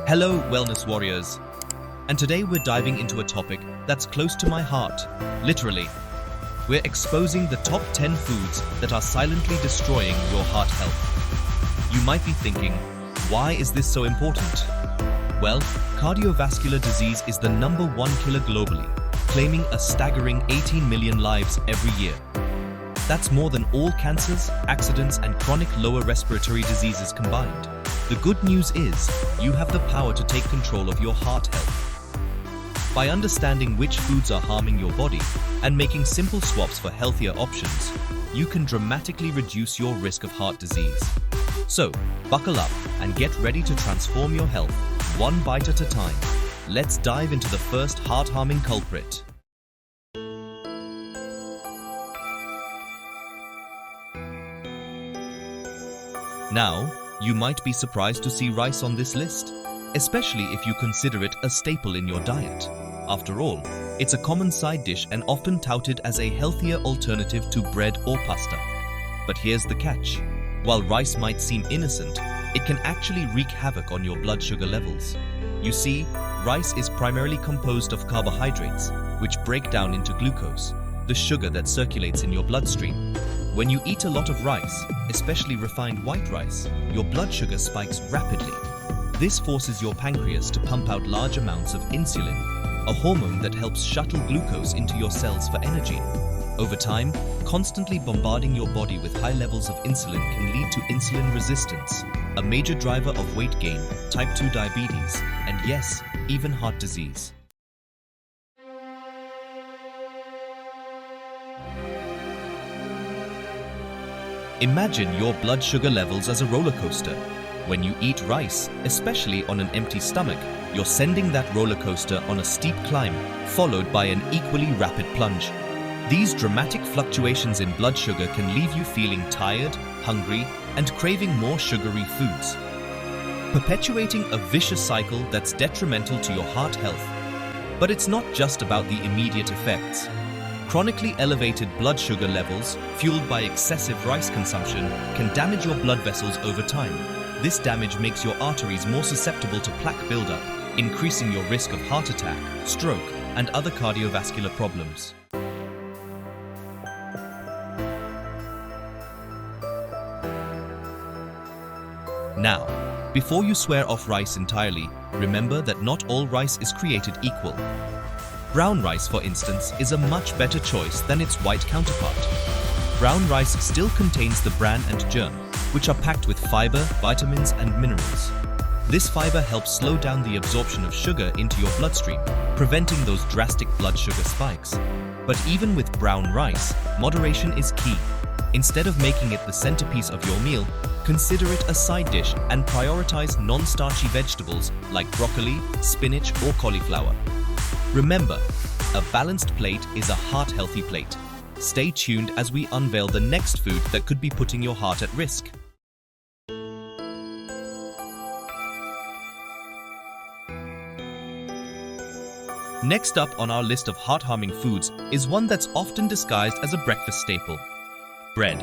Hello, wellness warriors. And today we're diving into a topic that's close to my heart, literally. We're exposing the top 10 foods that are silently destroying your heart health. You might be thinking, why is this so important? Well, cardiovascular disease is the #1 killer globally, claiming a staggering 18 million lives every year. That's more than all cancers, accidents, and chronic lower respiratory diseases combined. The good news is, you have the power to take control of your heart health. By understanding which foods are harming your body and making simple swaps for healthier options, you can dramatically reduce your risk of heart disease. So, buckle up and get ready to transform your health, one bite at a time. Let's dive into the first heart-harming culprit. Now, you might be surprised to see rice on this list, especially if you consider it a staple in your diet. After all, it's a common side dish and often touted as a healthier alternative to bread or pasta. But here's the catch. While rice might seem innocent, it can actually wreak havoc on your blood sugar levels. You see, rice is primarily composed of carbohydrates, which break down into glucose, the sugar that circulates in your bloodstream. When you eat a lot of rice, especially refined white rice, your blood sugar spikes rapidly. This forces your pancreas to pump out large amounts of insulin, a hormone that helps shuttle glucose into your cells for energy. Over time, constantly bombarding your body with high levels of insulin can lead to insulin resistance, a major driver of weight gain, type 2 diabetes, and yes, even heart disease. Imagine your blood sugar levels as a roller coaster. When you eat rice, especially on an empty stomach, you're sending that roller coaster on a steep climb, followed by an equally rapid plunge. These dramatic fluctuations in blood sugar can leave you feeling tired, hungry, and craving more sugary foods, perpetuating a vicious cycle that's detrimental to your heart health. But it's not just about the immediate effects. Chronically elevated blood sugar levels, fueled by excessive rice consumption, can damage your blood vessels over time. This damage makes your arteries more susceptible to plaque buildup, increasing your risk of heart attack, stroke, and other cardiovascular problems. Now, before you swear off rice entirely, remember that not all rice is created equal. Brown rice, for instance, is a much better choice than its white counterpart. Brown rice still contains the bran and germ, which are packed with fiber, vitamins, and minerals. This fiber helps slow down the absorption of sugar into your bloodstream, preventing those drastic blood sugar spikes. But even with brown rice, moderation is key. Instead of making it the centerpiece of your meal, consider it a side dish and prioritize non-starchy vegetables like broccoli, spinach, or cauliflower. Remember, a balanced plate is a heart-healthy plate. Stay tuned as we unveil the next food that could be putting your heart at risk. Next up on our list of heart-harming foods is one that's often disguised as a breakfast staple: bread.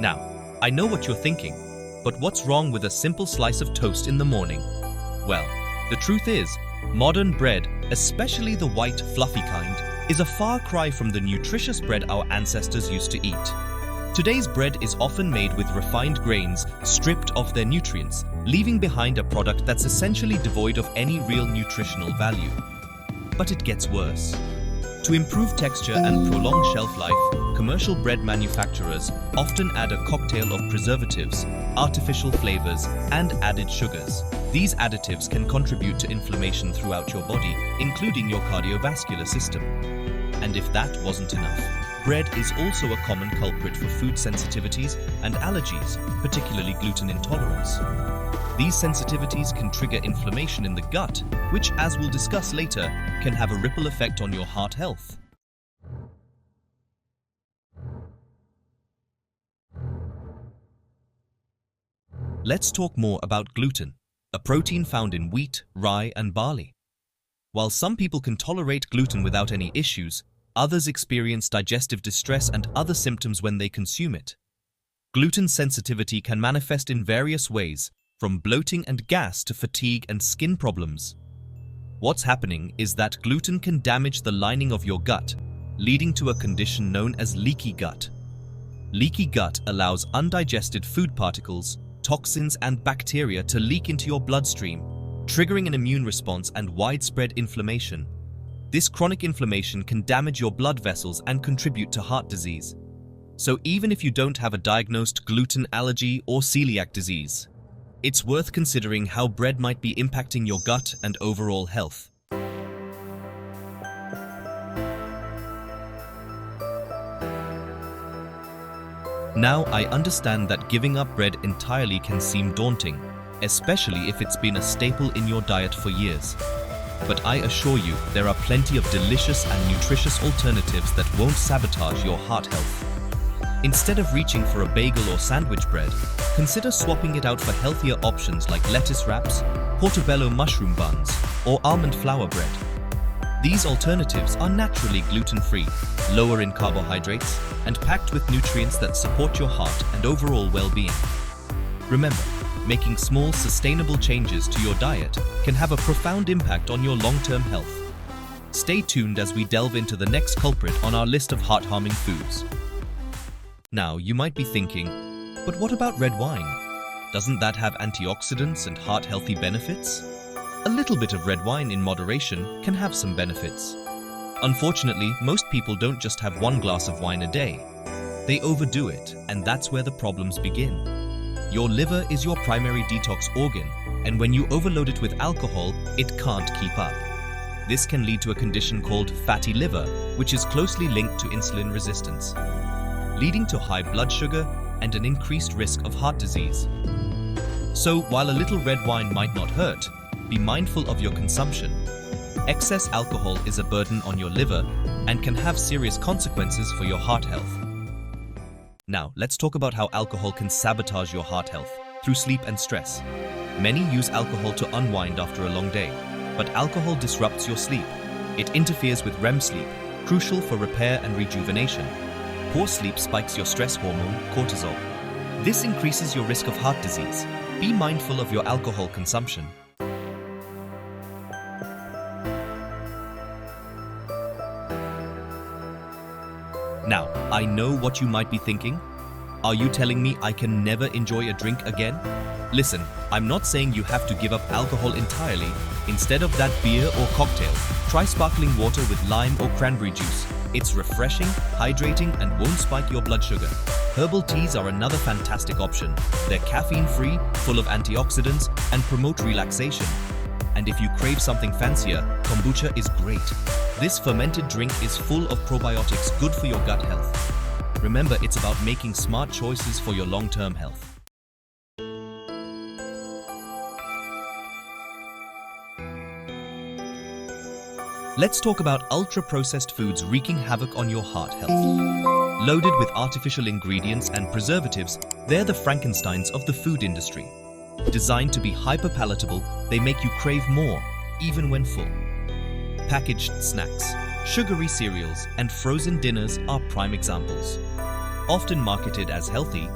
Now, I know what you're thinking, but what's wrong with a simple slice of toast in the morning? Well, the truth is, modern bread, especially the white, fluffy kind, is a far cry from the nutritious bread our ancestors used to eat. Today's bread is often made with refined grains stripped of their nutrients, leaving behind a product that's essentially devoid of any real nutritional value. But it gets worse. To improve texture and prolong shelf life, commercial bread manufacturers often add a cocktail of preservatives, artificial flavors, and added sugars. These additives can contribute to inflammation throughout your body, including your cardiovascular system. And if that wasn't enough, bread is also a common culprit for food sensitivities and allergies, particularly gluten intolerance. These sensitivities can trigger inflammation in the gut, which, as we'll discuss later, can have a ripple effect on your heart health. Let's talk more about gluten, a protein found in wheat, rye, and barley. While some people can tolerate gluten without any issues, others experience digestive distress and other symptoms when they consume it. Gluten sensitivity can manifest in various ways, from bloating and gas to fatigue and skin problems. What's happening is that gluten can damage the lining of your gut, leading to a condition known as leaky gut. Leaky gut allows undigested food particles, toxins, and bacteria to leak into your bloodstream, triggering an immune response and widespread inflammation. This chronic inflammation can damage your blood vessels and contribute to heart disease. So even if you don't have a diagnosed gluten allergy or celiac disease, it's worth considering how bread might be impacting your gut and overall health. Now, I understand that giving up bread entirely can seem daunting, especially if it's been a staple in your diet for years. But I assure you, there are plenty of delicious and nutritious alternatives that won't sabotage your heart health. Instead of reaching for a bagel or sandwich bread, consider swapping it out for healthier options like lettuce wraps, portobello mushroom buns, or almond flour bread. These alternatives are naturally gluten-free, lower in carbohydrates, and packed with nutrients that support your heart and overall well-being. Remember, making small, sustainable changes to your diet can have a profound impact on your long-term health. Stay tuned as we delve into the next culprit on our list of heart-harming foods. Now, you might be thinking, but what about red wine? Doesn't that have antioxidants and heart-healthy benefits? A little bit of red wine in moderation can have some benefits. Unfortunately, most people don't just have one glass of wine a day. They overdo it, and that's where the problems begin. Your liver is your primary detox organ, and when you overload it with alcohol, it can't keep up. This can lead to a condition called fatty liver, which is closely linked to insulin resistance, leading to high blood sugar and an increased risk of heart disease. So, while a little red wine might not hurt, be mindful of your consumption. Excess alcohol is a burden on your liver and can have serious consequences for your heart health. Now, let's talk about how alcohol can sabotage your heart health through sleep and stress. Many use alcohol to unwind after a long day, but alcohol disrupts your sleep. It interferes with REM sleep, crucial for repair and rejuvenation. Poor sleep spikes your stress hormone, cortisol. This increases your risk of heart disease. Be mindful of your alcohol consumption. Now, I know what you might be thinking. Are you telling me I can never enjoy a drink again? Listen, I'm not saying you have to give up alcohol entirely. Instead of that beer or cocktail, try sparkling water with lime or cranberry juice. It's refreshing, hydrating, and won't spike your blood sugar. Herbal teas are another fantastic option. They're caffeine-free, full of antioxidants, and promote relaxation. And if you crave something fancier, kombucha is great. This fermented drink is full of probiotics good for your gut health. Remember, it's about making smart choices for your long-term health. Let's talk about ultra-processed foods wreaking havoc on your heart health. Loaded with artificial ingredients and preservatives, they're the Frankensteins of the food industry. Designed to be hyper-palatable, they make you crave more, even when full. Packaged snacks, sugary cereals, and frozen dinners are prime examples. Often marketed as healthy,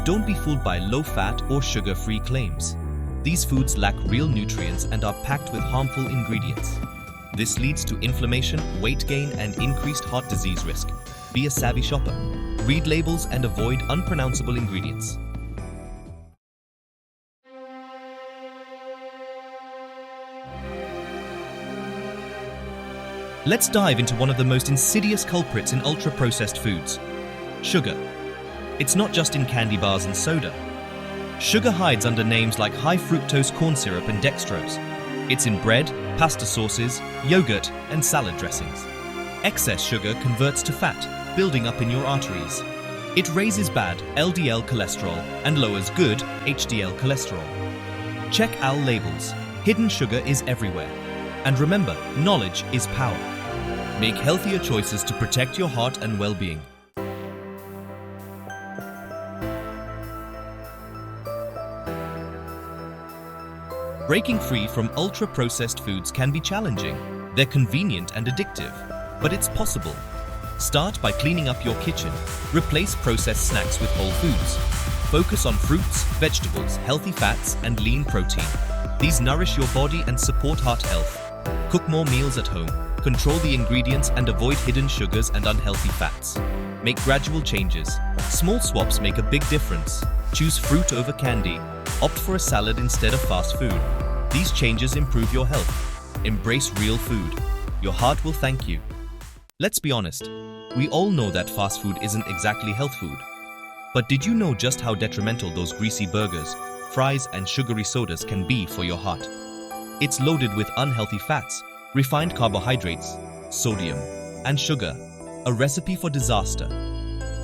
don't be fooled by low-fat or sugar-free claims. These foods lack real nutrients and are packed with harmful ingredients. This leads to inflammation, weight gain, and increased heart disease risk. Be a savvy shopper. Read labels and avoid unpronounceable ingredients. Let's dive into one of the most insidious culprits in ultra-processed foods: sugar. It's not just in candy bars and soda. Sugar hides under names like high-fructose corn syrup and dextrose. It's in bread, pasta sauces, yogurt, and salad dressings. Excess sugar converts to fat, building up in your arteries. It raises bad LDL cholesterol and lowers good HDL cholesterol. Check our labels. Hidden sugar is everywhere. And remember, knowledge is power. Make healthier choices to protect your heart and well-being. Breaking free from ultra-processed foods can be challenging. They're convenient and addictive, but it's possible. Start by cleaning up your kitchen. Replace processed snacks with whole foods. Focus on fruits, vegetables, healthy fats, and lean protein. These nourish your body and support heart health. Cook more meals at home. Control the ingredients and avoid hidden sugars and unhealthy fats. Make gradual changes. Small swaps make a big difference. Choose fruit over candy. Opt for a salad instead of fast food. These changes improve your health. Embrace real food. Your heart will thank you. Let's be honest. We all know that fast food isn't exactly health food. But did you know just how detrimental those greasy burgers, fries, and sugary sodas can be for your heart? It's loaded with unhealthy fats, refined carbohydrates, sodium, and sugar, a recipe for disaster.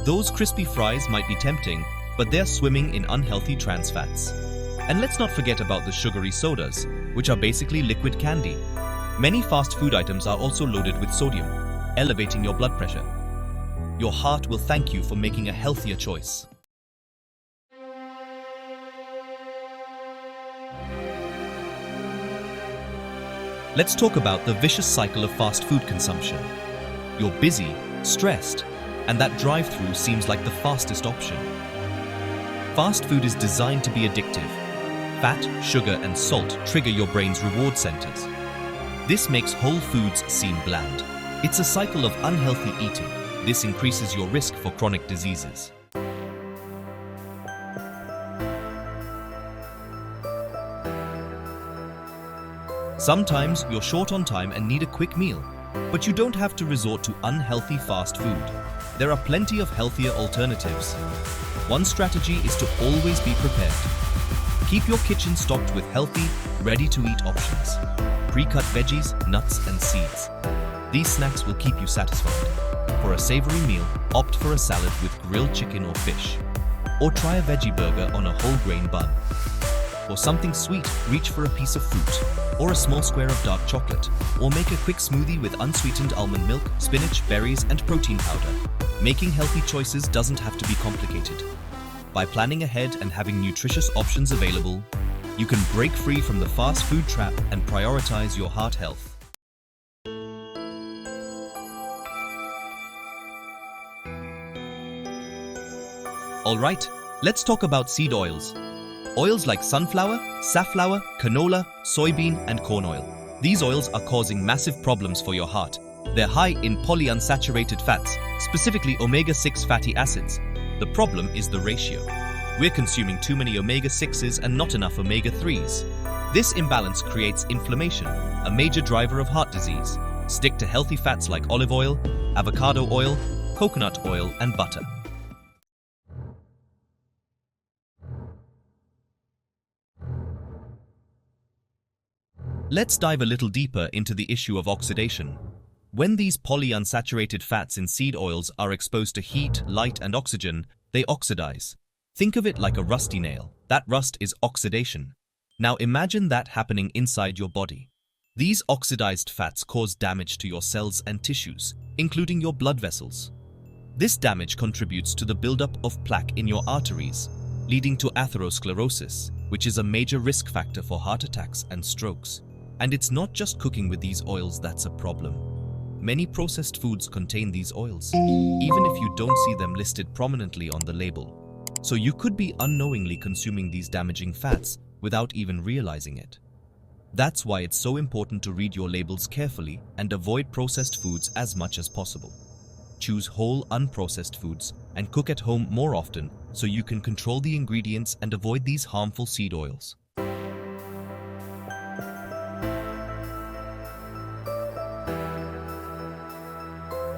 Those crispy fries might be tempting, but they're swimming in unhealthy trans fats. And let's not forget about the sugary sodas, which are basically liquid candy. Many fast food items are also loaded with sodium, elevating your blood pressure. Your heart will thank you for making a healthier choice. Let's talk about the vicious cycle of fast food consumption. You're busy, stressed, and that drive-through seems like the fastest option. Fast food is designed to be addictive. Fat, sugar, and salt trigger your brain's reward centers. This makes whole foods seem bland. It's a cycle of unhealthy eating. This increases your risk for chronic diseases. Sometimes you're short on time and need a quick meal, but you don't have to resort to unhealthy fast food. There are plenty of healthier alternatives. One strategy is to always be prepared. Keep your kitchen stocked with healthy, ready-to-eat options. Pre-cut veggies, nuts, and seeds. These snacks will keep you satisfied. For a savory meal, opt for a salad with grilled chicken or fish. Or try a veggie burger on a whole grain bun. For something sweet, reach for a piece of fruit, or a small square of dark chocolate, or make a quick smoothie with unsweetened almond milk, spinach, berries, and protein powder. Making healthy choices doesn't have to be complicated. By planning ahead and having nutritious options available, you can break free from the fast food trap and prioritize your heart health. Alright, let's talk about seed oils. Oils like sunflower, safflower, canola, soybean, and corn oil. These oils are causing massive problems for your heart. They're high in polyunsaturated fats, specifically omega-6 fatty acids. The problem is the ratio. We're consuming too many omega-6s and not enough omega-3s. This imbalance creates inflammation, a major driver of heart disease. Stick to healthy fats like olive oil, avocado oil, coconut oil, and butter. Let's dive a little deeper into the issue of oxidation. When these polyunsaturated fats in seed oils are exposed to heat, light, and oxygen, they oxidize. Think of it like a rusty nail. That rust is oxidation. Now imagine that happening inside your body. These oxidized fats cause damage to your cells and tissues, including your blood vessels. This damage contributes to the buildup of plaque in your arteries, leading to atherosclerosis, which is a major risk factor for heart attacks and strokes. And it's not just cooking with these oils that's a problem. Many processed foods contain these oils, even if you don't see them listed prominently on the label. So you could be unknowingly consuming these damaging fats without even realizing it. That's why it's so important to read your labels carefully and avoid processed foods as much as possible. Choose whole, unprocessed foods and cook at home more often so you can control the ingredients and avoid these harmful seed oils.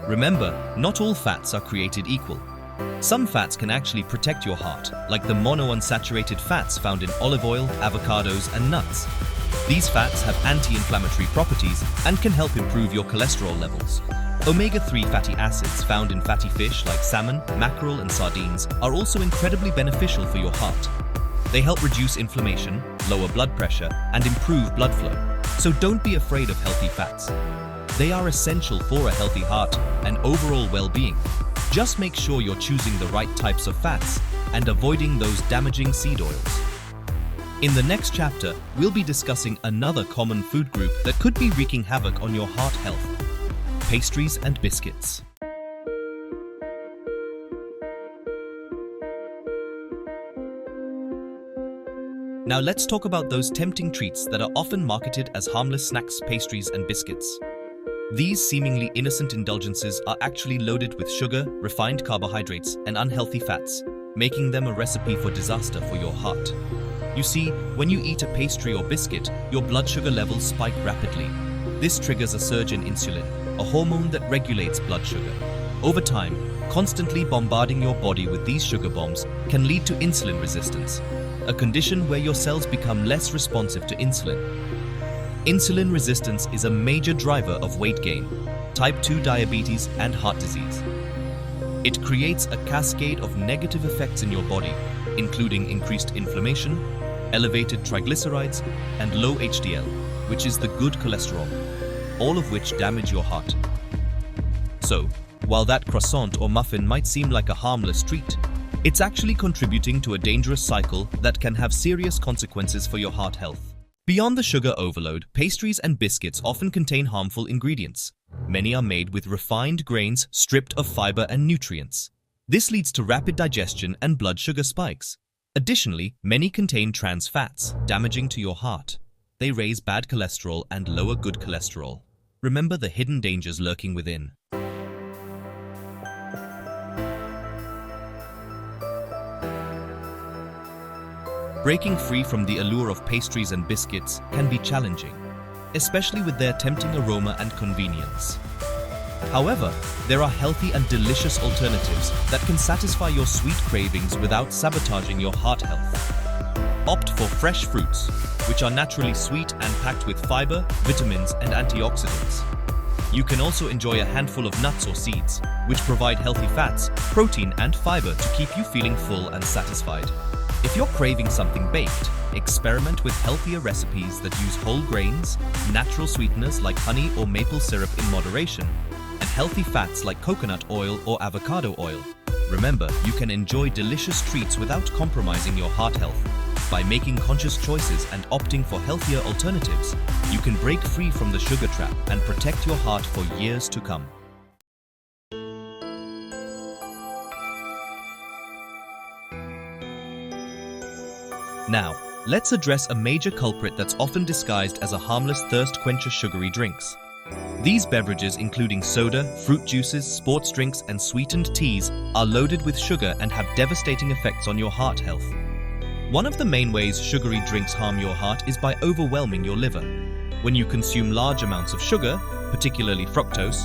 Remember, not all fats are created equal. Some fats can actually protect your heart, like the monounsaturated fats found in olive oil, avocados, and nuts. These fats have anti-inflammatory properties and can help improve your cholesterol levels. Omega-3 fatty acids found in fatty fish like salmon, mackerel, and sardines are also incredibly beneficial for your heart. They help reduce inflammation, lower blood pressure, and improve blood flow. So don't be afraid of healthy fats. They are essential for a healthy heart and overall well-being. Just make sure you're choosing the right types of fats and avoiding those damaging seed oils. In the next chapter, we'll be discussing another common food group that could be wreaking havoc on your heart health: pastries and biscuits. Now let's talk about those tempting treats that are often marketed as harmless snacks, pastries, and biscuits. These seemingly innocent indulgences are actually loaded with sugar, refined carbohydrates, and unhealthy fats, making them a recipe for disaster for your heart. You see, when you eat a pastry or biscuit, your blood sugar levels spike rapidly. This triggers a surge in insulin, a hormone that regulates blood sugar. Over time, constantly bombarding your body with these sugar bombs can lead to insulin resistance, a condition where your cells become less responsive to insulin. Insulin resistance is a major driver of weight gain, type 2 diabetes, and heart disease. It creates a cascade of negative effects in your body, including increased inflammation, elevated triglycerides, and low HDL, which is the good cholesterol, all of which damage your heart. So, while that croissant or muffin might seem like a harmless treat, it's actually contributing to a dangerous cycle that can have serious consequences for your heart health. Beyond the sugar overload, pastries and biscuits often contain harmful ingredients. Many are made with refined grains stripped of fiber and nutrients. This leads to rapid digestion and blood sugar spikes. Additionally, many contain trans fats, damaging to your heart. They raise bad cholesterol and lower good cholesterol. Remember the hidden dangers lurking within. Breaking free from the allure of pastries and biscuits can be challenging, especially with their tempting aroma and convenience. However, there are healthy and delicious alternatives that can satisfy your sweet cravings without sabotaging your heart health. Opt for fresh fruits, which are naturally sweet and packed with fiber, vitamins, and antioxidants. You can also enjoy a handful of nuts or seeds, which provide healthy fats, protein, and fiber to keep you feeling full and satisfied. If you're craving something baked, experiment with healthier recipes that use whole grains, natural sweeteners like honey or maple syrup in moderation, and healthy fats like coconut oil or avocado oil. Remember, you can enjoy delicious treats without compromising your heart health. By making conscious choices and opting for healthier alternatives, you can break free from the sugar trap and protect your heart for years to come. Now, let's address a major culprit that's often disguised as a harmless thirst quencher: sugary drinks. These beverages, including soda, fruit juices, sports drinks, and sweetened teas, are loaded with sugar and have devastating effects on your heart health. One of the main ways sugary drinks harm your heart is by overwhelming your liver. When you consume large amounts of sugar, particularly fructose,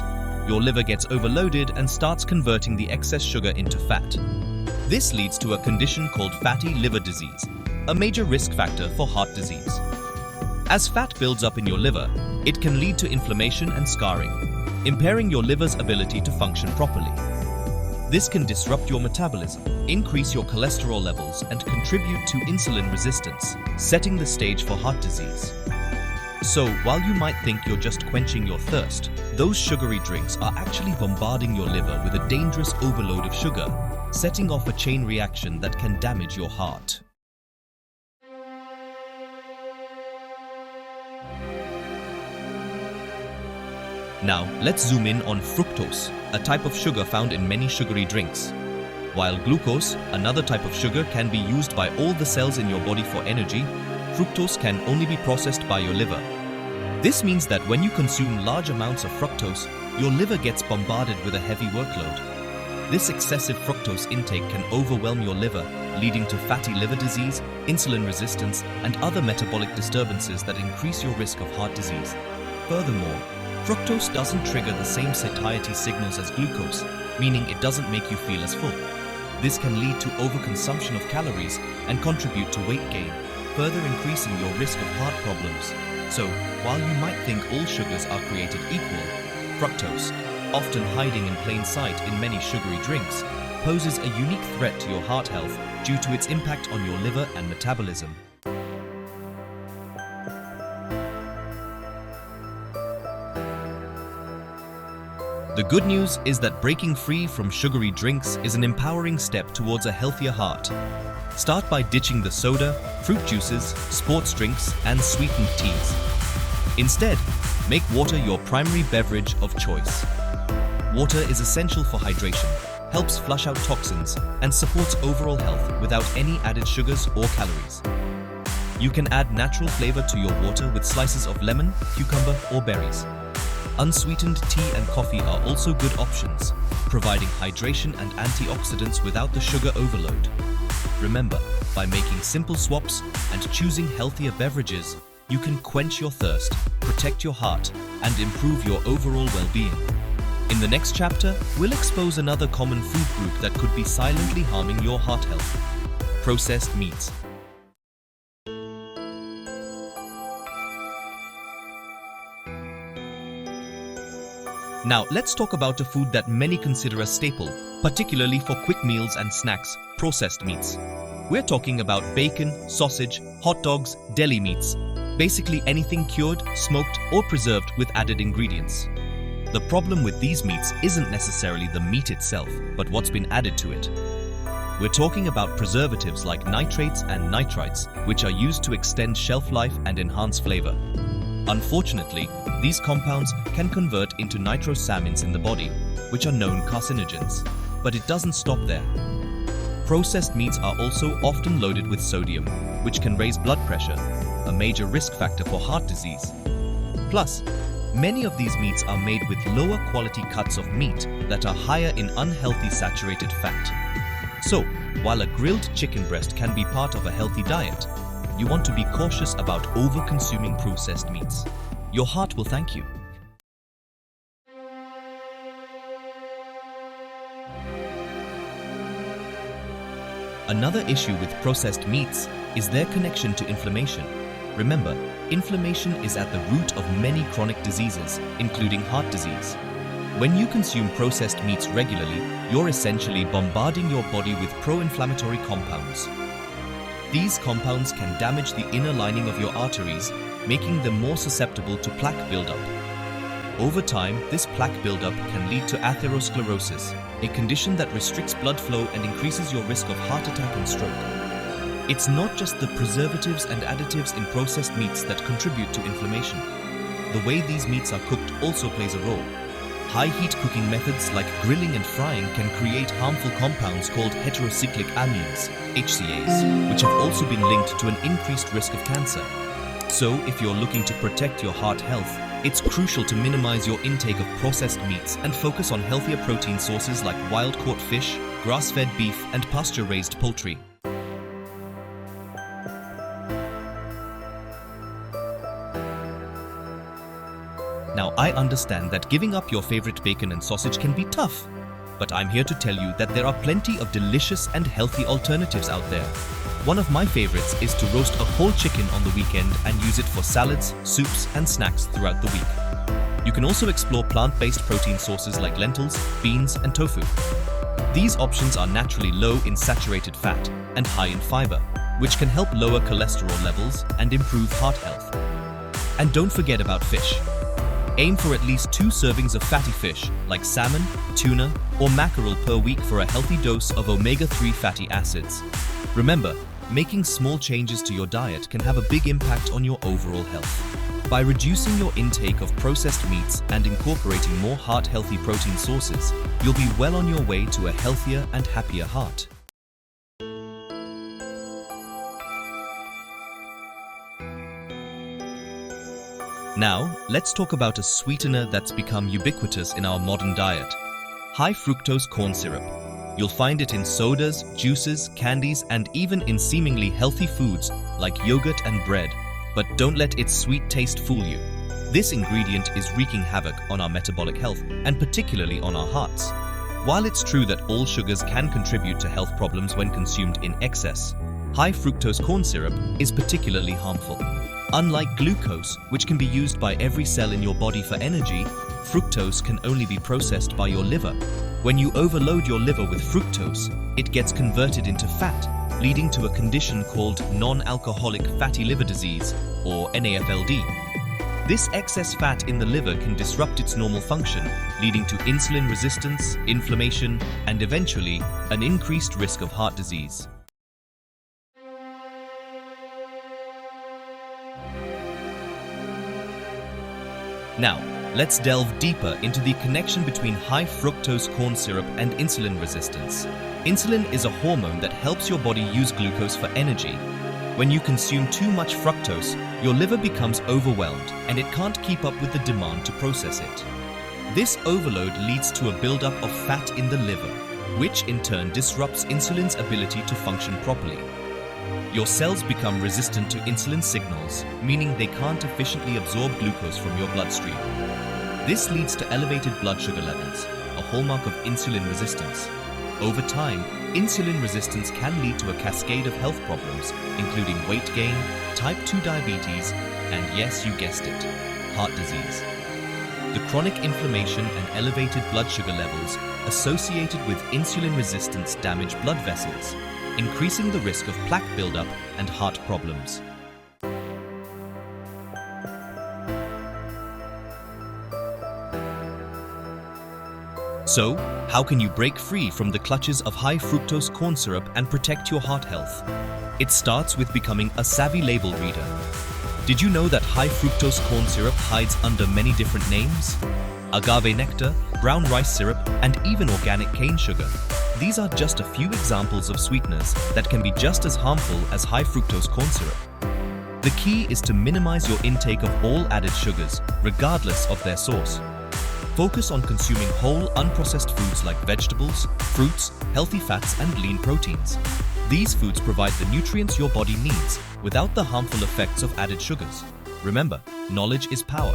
your liver gets overloaded and starts converting the excess sugar into fat. This leads to a condition called fatty liver disease, a major risk factor for heart disease. As fat builds up in your liver, it can lead to inflammation and scarring, impairing your liver's ability to function properly. This can disrupt your metabolism, increase your cholesterol levels, and contribute to insulin resistance, setting the stage for heart disease. So, while you might think you're just quenching your thirst, those sugary drinks are actually bombarding your liver with a dangerous overload of sugar, setting off a chain reaction that can damage your heart. Now, let's zoom in on fructose, a type of sugar found in many sugary drinks. While glucose, another type of sugar, can be used by all the cells in your body for energy, fructose can only be processed by your liver. This means that when you consume large amounts of fructose, your liver gets bombarded with a heavy workload. This excessive fructose intake can overwhelm your liver, leading to fatty liver disease, insulin resistance, and other metabolic disturbances that increase your risk of heart disease. Furthermore, fructose doesn't trigger the same satiety signals as glucose, meaning it doesn't make you feel as full. This can lead to overconsumption of calories and contribute to weight gain, further increasing your risk of heart problems. So, while you might think all sugars are created equal, fructose, often hiding in plain sight in many sugary drinks, poses a unique threat to your heart health due to its impact on your liver and metabolism. The good news is that breaking free from sugary drinks is an empowering step towards a healthier heart. Start by ditching the soda, fruit juices, sports drinks, and sweetened teas. Instead, make water your primary beverage of choice. Water is essential for hydration, helps flush out toxins, and supports overall health without any added sugars or calories. You can add natural flavor to your water with slices of lemon, cucumber, or berries. Unsweetened tea and coffee are also good options, providing hydration and antioxidants without the sugar overload. Remember, by making simple swaps and choosing healthier beverages, you can quench your thirst, protect your heart, and improve your overall well-being. In the next chapter, we'll expose another common food group that could be silently harming your heart health: processed meats. Now, let's talk about a food that many consider a staple, particularly for quick meals and snacks: processed meats. We're talking about bacon, sausage, hot dogs, deli meats, basically anything cured, smoked, or preserved with added ingredients. The problem with these meats isn't necessarily the meat itself, but what's been added to it. We're talking about preservatives like nitrates and nitrites, which are used to extend shelf life and enhance flavor. Unfortunately, these compounds can convert into nitrosamines in the body, which are known carcinogens. But it doesn't stop there. Processed meats are also often loaded with sodium, which can raise blood pressure, a major risk factor for heart disease. Plus, many of these meats are made with lower quality cuts of meat that are higher in unhealthy saturated fat. So, while a grilled chicken breast can be part of a healthy diet, you want to be cautious about over-consuming processed meats. Your heart will thank you. Another issue with processed meats is their connection to inflammation. Remember, inflammation is at the root of many chronic diseases, including heart disease. When you consume processed meats regularly, you're essentially bombarding your body with pro-inflammatory compounds. These compounds can damage the inner lining of your arteries, making them more susceptible to plaque buildup. Over time, this plaque buildup can lead to atherosclerosis, a condition that restricts blood flow and increases your risk of heart attack and stroke. It's not just the preservatives and additives in processed meats that contribute to inflammation. The way these meats are cooked also plays a role. High-heat cooking methods like grilling and frying can create harmful compounds called heterocyclic amines, HCAs, which have also been linked to an increased risk of cancer. So, if you're looking to protect your heart health, it's crucial to minimize your intake of processed meats and focus on healthier protein sources like wild-caught fish, grass-fed beef, and pasture-raised poultry. Now, I understand that giving up your favorite bacon and sausage can be tough, but I'm here to tell you that there are plenty of delicious and healthy alternatives out there. One of my favorites is to roast a whole chicken on the weekend and use it for salads, soups, and snacks throughout the week. You can also explore plant-based protein sources like lentils, beans, and tofu. These options are naturally low in saturated fat and high in fiber, which can help lower cholesterol levels and improve heart health. And don't forget about fish. Aim for at least 2 servings of fatty fish, like salmon, tuna, or mackerel per week for a healthy dose of omega-3 fatty acids. Remember, making small changes to your diet can have a big impact on your overall health. By reducing your intake of processed meats and incorporating more heart-healthy protein sources, you'll be well on your way to a healthier and happier heart. Now, let's talk about a sweetener that's become ubiquitous in our modern diet: high-fructose corn syrup. You'll find it in sodas, juices, candies, and even in seemingly healthy foods like yogurt and bread. But don't let its sweet taste fool you. This ingredient is wreaking havoc on our metabolic health and particularly on our hearts. While it's true that all sugars can contribute to health problems when consumed in excess, high-fructose corn syrup is particularly harmful. Unlike glucose, which can be used by every cell in your body for energy, fructose can only be processed by your liver. When you overload your liver with fructose, it gets converted into fat, leading to a condition called non-alcoholic fatty liver disease, or NAFLD. This excess fat in the liver can disrupt its normal function, leading to insulin resistance, inflammation, and eventually, an increased risk of heart disease. Now, let's delve deeper into the connection between high-fructose corn syrup and insulin resistance. Insulin is a hormone that helps your body use glucose for energy. When you consume too much fructose, your liver becomes overwhelmed and it can't keep up with the demand to process it. This overload leads to a buildup of fat in the liver, which in turn disrupts insulin's ability to function properly. Your cells become resistant to insulin signals, meaning they can't efficiently absorb glucose from your bloodstream. This leads to elevated blood sugar levels, a hallmark of insulin resistance. Over time, insulin resistance can lead to a cascade of health problems, including weight gain, type 2 diabetes, and yes, you guessed it, heart disease. The chronic inflammation and elevated blood sugar levels associated with insulin resistance damage blood vessels, increasing the risk of plaque buildup and heart problems. So, how can you break free from the clutches of high fructose corn syrup and protect your heart health? It starts with becoming a savvy label reader. Did you know that high fructose corn syrup hides under many different names? Agave nectar, brown rice syrup, and even organic cane sugar. These are just a few examples of sweeteners that can be just as harmful as high fructose corn syrup. The key is to minimize your intake of all added sugars, regardless of their source. Focus on consuming whole, unprocessed foods like vegetables, fruits, healthy fats, and lean proteins. These foods provide the nutrients your body needs without the harmful effects of added sugars. Remember, knowledge is power.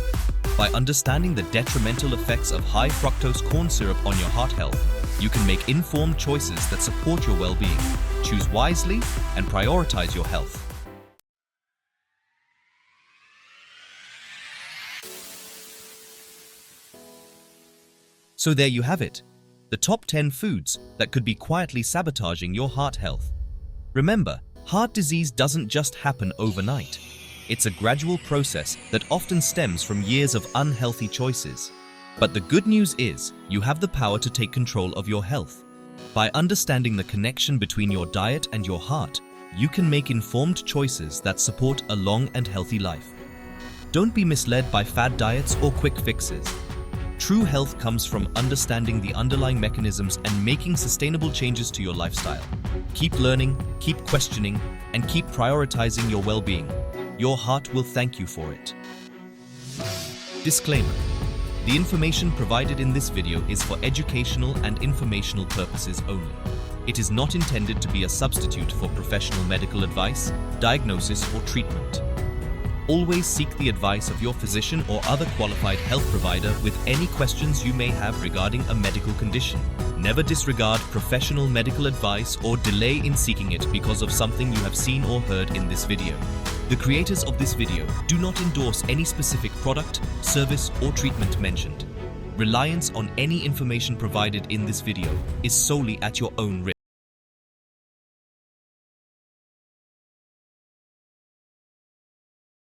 By understanding the detrimental effects of high fructose corn syrup on your heart health, you can make informed choices that support your well-being. Choose wisely and prioritize your health. So there you have it, the top 10 foods that could be quietly sabotaging your heart health. Remember, heart disease doesn't just happen overnight. It's a gradual process that often stems from years of unhealthy choices. But the good news is, you have the power to take control of your health. By understanding the connection between your diet and your heart, you can make informed choices that support a long and healthy life. Don't be misled by fad diets or quick fixes. True health comes from understanding the underlying mechanisms and making sustainable changes to your lifestyle. Keep learning, keep questioning, and keep prioritizing your well-being. Your heart will thank you for it. Disclaimer: the information provided in this video is for educational and informational purposes only. It is not intended to be a substitute for professional medical advice, diagnosis, or treatment. Always seek the advice of your physician or other qualified health provider with any questions you may have regarding a medical condition. Never disregard professional medical advice or delay in seeking it because of something you have seen or heard in this video. The creators of this video do not endorse any specific product, service, or treatment mentioned. Reliance on any information provided in this video is solely at your own risk.